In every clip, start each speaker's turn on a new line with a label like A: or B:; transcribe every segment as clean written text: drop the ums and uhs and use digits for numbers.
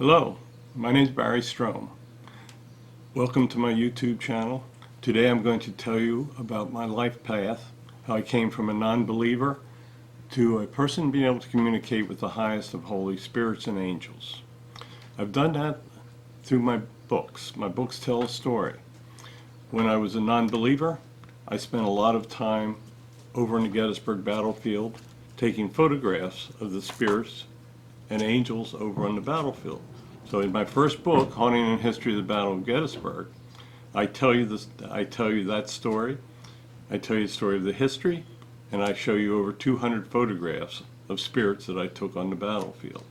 A: Hello, my name is Barry Strohm. Welcome to my YouTube channel. Today I'm going to tell you about my life path, how I came from a non-believer to a person being able to communicate with the highest of holy spirits and angels. I've done that through my books. My books tell a story. When I was a non-believer, I spent a lot of time over in the Gettysburg battlefield taking photographs of the spirits and angels over on the battlefield. So in my first book, Haunting and History of the Battle of Gettysburg, I tell you that story. I tell you the story of the history, and I show you over 200 photographs of spirits that I took on the battlefield.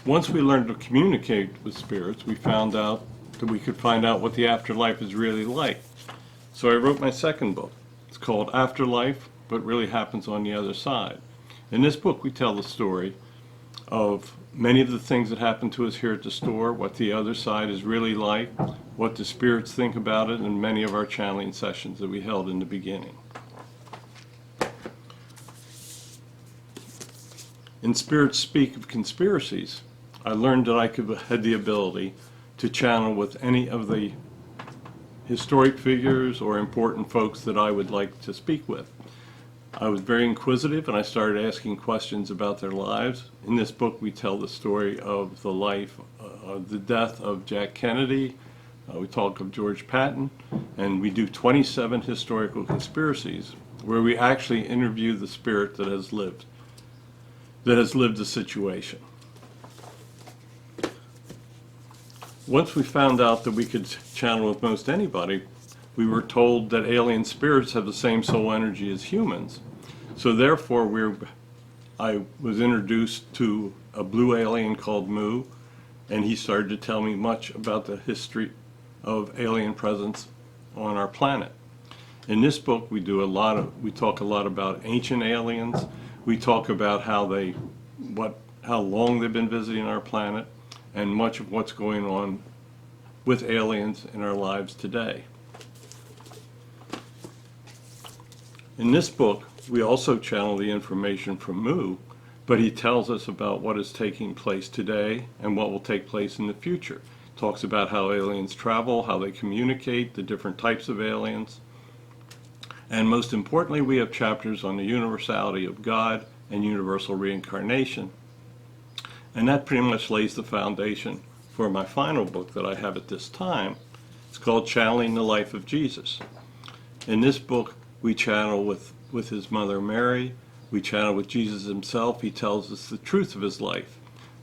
A: Once we learned to communicate with spirits, we found out that we could find out what the afterlife is really like. So I wrote my second book. It's called Afterlife, What Really Happens on the Other Side. In this book, we tell the story of many of the things that happen to us here at the store, what the other side is really like, what the spirits think about it, and many of our channeling sessions that we held in the beginning. In Spirits Speak of Conspiracies, I learned that I had the ability to channel with any of the historic figures or important folks that I would like to speak with. I was very inquisitive, and I started asking questions about their lives. In this book, we tell the story of the death of Jack Kennedy. We talk of George Patton, and we do 27 historical conspiracies where we actually interview the spirit that has lived the situation. Once we found out that we could channel with most anybody, we were told that alien spirits have the same soul energy as humans. So therefore, I was introduced to a blue alien called Mu, and he started to tell me much about the history of alien presence on our planet. In this book, we talk a lot about ancient aliens. We talk about how long they've been visiting our planet, and much of what's going on with aliens in our lives today. In this book, we also channel the information from Mu, but he tells us about what is taking place today and what will take place in the future. Talks about how aliens travel, how they communicate, the different types of aliens. And most importantly, we have chapters on the universality of God and universal reincarnation. And that pretty much lays the foundation for my final book that I have at this time. It's called Channeling the Life of Jesus. In this book, we channel with his mother Mary. We channel with Jesus himself. He tells us the truth of his life.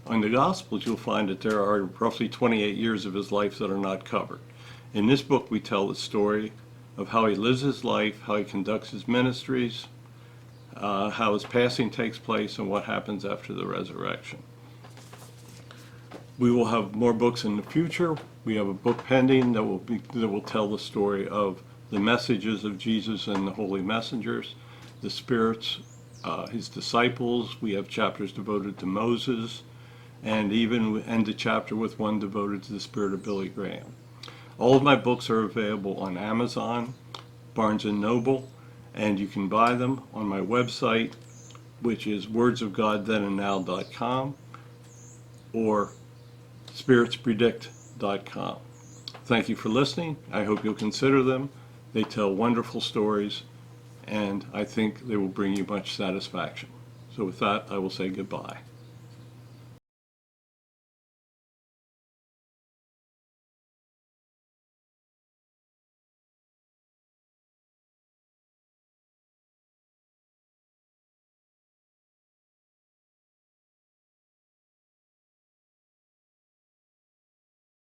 A: On the Gospels, you'll find that there are roughly 28 years of his life that are not covered. In this book, we tell the story of how he lives his life, how he conducts his ministries, how his passing takes place, and what happens after the resurrection. We will have more books in the future. We have a book pending that will tell the story of the messages of Jesus and the holy messengers, the spirits, his disciples. We have chapters devoted to Moses, and even end the chapter with one devoted to the spirit of Billy Graham. All of my books are available on Amazon, Barnes & Noble, and you can buy them on my website, which is wordsofgodthenandnow.com or spiritspredict.com. Thank you for listening. I hope you'll consider them. They tell wonderful stories, and I think they will bring you much satisfaction. So with that, I will say goodbye.